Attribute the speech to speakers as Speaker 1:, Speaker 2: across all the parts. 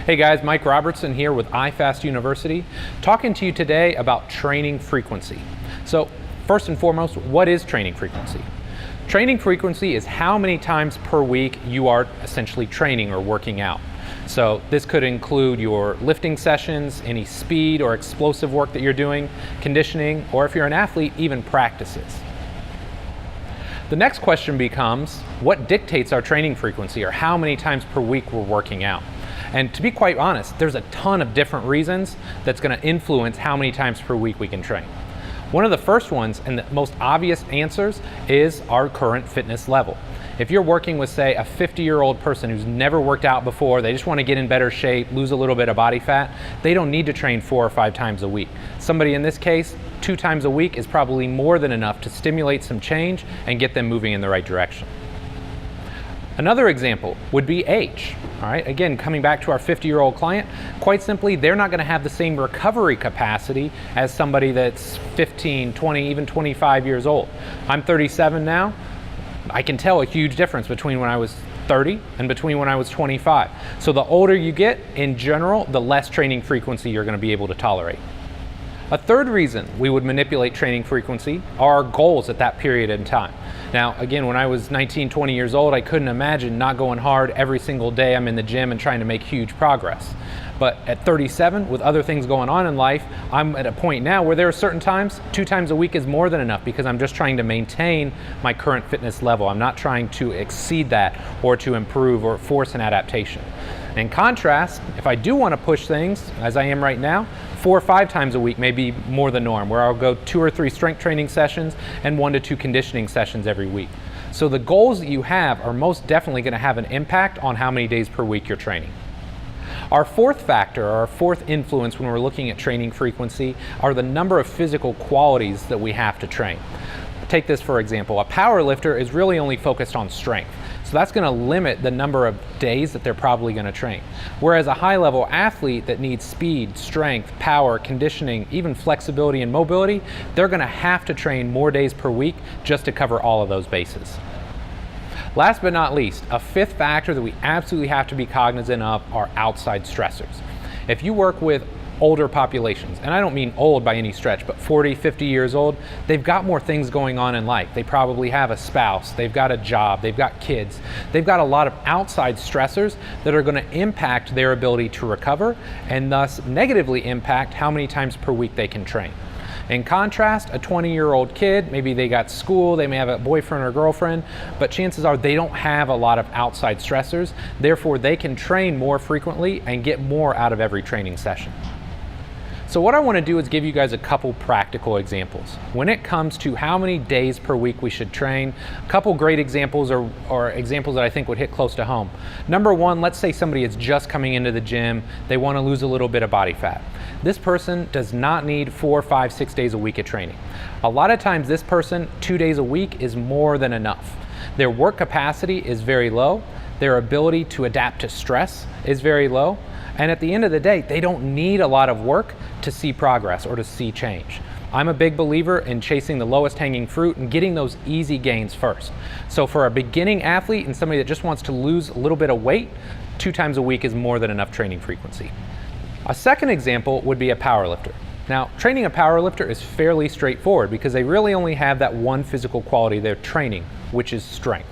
Speaker 1: Hey guys, Mike Robertson here with iFast University, talking to you today about training frequency. So first and foremost, what is training frequency? Training frequency is how many times per week you are essentially training or working out. So this could include your lifting sessions, any speed or explosive work that you're doing, conditioning, or if you're an athlete, even practices. The next question becomes, what dictates our training frequency, or how many times per week we're working out? And to be quite honest, there's a ton of different reasons that's going to influence how many times per week we can train. One of the first ones and the most obvious answers is our current fitness level. If you're working with, say, a 50-year-old person who's never worked out before, they just want to get in better shape, lose a little bit of body fat, they don't need to train 4 or 5 times a week. Somebody in this case, 2 times a week is probably more than enough to stimulate some change and get them moving in the right direction. Another example would be age. All right, again, coming back to our 50-year-old client, quite simply, they're not going to have the same recovery capacity as somebody that's 15, 20, even 25 years old. I'm 37 now. I can tell a huge difference between when I was 30 and between when I was 25. So the older you get, in general, the less training frequency you're going to be able to tolerate. A third reason we would manipulate training frequency are our goals at that period in time. Now, again, when I was 19, 20 years old, I couldn't imagine not going hard every single day I'm in the gym and trying to make huge progress. But at 37, with other things going on in life, I'm at a point now where there are certain times, 2 times a week is more than enough because I'm just trying to maintain my current fitness level. I'm not trying to exceed that or to improve or force an adaptation. In contrast, if I do want to push things, as I am right now, 4 or 5 times a week may be more the norm, where I'll go 2 or 3 strength training sessions and 1 to 2 conditioning sessions every week. So the goals that you have are most definitely going to have an impact on how many days per week you're training. Our fourth factor, or our fourth influence when we're looking at training frequency, are the number of physical qualities that we have to train. Take this for example, a power lifter is really only focused on strength. So that's going to limit the number of days that they're probably going to train. Whereas a high-level athlete that needs speed, strength, power, conditioning, even flexibility and mobility, they're going to have to train more days per week just to cover all of those bases. Last but not least, a fifth factor that we absolutely have to be cognizant of are outside stressors. If you work with older populations, and I don't mean old by any stretch, but 40, 50 years old, they've got more things going on in life. They probably have a spouse, they've got a job, they've got kids. They've got a lot of outside stressors that are going to impact their ability to recover and thus negatively impact how many times per week they can train. In contrast, a 20-year-old kid, maybe they got school, they may have a boyfriend or girlfriend, but chances are they don't have a lot of outside stressors, therefore they can train more frequently and get more out of every training session. So what I want to do is give you guys a couple practical examples. When it comes to how many days per week we should train, a couple great examples or examples that I think would hit close to home. Number one, let's say somebody is just coming into the gym, they want to lose a little bit of body fat. This person does not need 4, 5, 6 days a week of training. A lot of times this person, 2 days a week is more than enough. Their work capacity is very low, their ability to adapt to stress is very low, and at the end of the day, they don't need a lot of work to see progress or to see change. I'm a big believer in chasing the lowest hanging fruit and getting those easy gains first. So for a beginning athlete and somebody that just wants to lose a little bit of weight, 2 times a week is more than enough training frequency. A second example would be a power lifter. Now, training a power lifter is fairly straightforward because they really only have that one physical quality they're training, which is strength.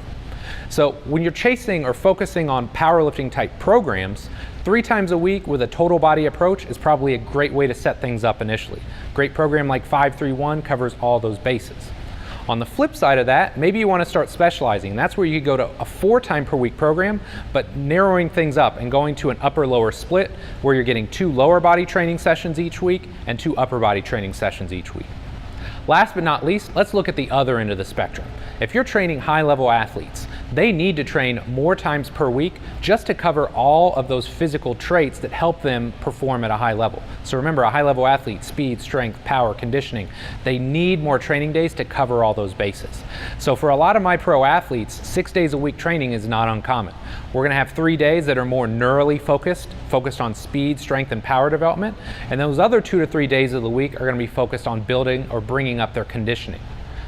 Speaker 1: So when you're chasing or focusing on powerlifting type programs, 3 times a week with a total body approach is probably a great way to set things up initially. Great program like 5-3-1 covers all those bases. On the flip side of that, maybe you want to start specializing, and that's where you could go to a 4 time per week program, but narrowing things up and going to an upper-lower split where you're getting 2 lower body training sessions each week and 2 upper body training sessions each week. Last but not least, let's look at the other end of the spectrum. If you're training high-level athletes, they need to train more times per week just to cover all of those physical traits that help them perform at a high level. So remember, a high-level athlete, speed, strength, power, conditioning, they need more training days to cover all those bases. So for a lot of my pro athletes, 6 days a week training is not uncommon. We're going to have 3 days that are more neurally focused on speed, strength, and power development, and those other 2 to 3 days of the week are going to be focused on building or bringing up their conditioning.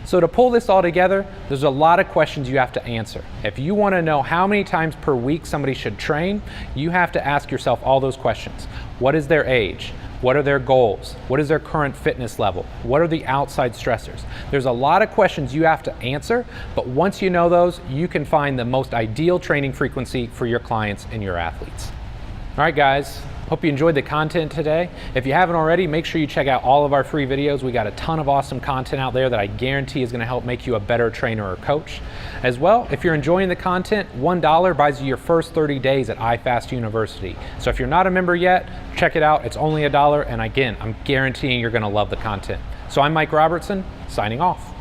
Speaker 1: So to pull this all together, there's a lot of questions you have to answer. If you want to know how many times per week somebody should train, you have to ask yourself all those questions. What is their age? What are their goals? What is their current fitness level? What are the outside stressors? There's a lot of questions you have to answer, but once you know those, you can find the most ideal training frequency for your clients and your athletes. All right, guys. Hope you enjoyed the content today. If you haven't already, make sure you check out all of our free videos. We got a ton of awesome content out there that I guarantee is going to help make you a better trainer or coach. As well, if you're enjoying the content, $1 buys you your first 30 days at iFast University. So if you're not a member yet, check it out. It's only $1, and again, I'm guaranteeing you're going to love the content. So I'm Mike Robertson, signing off.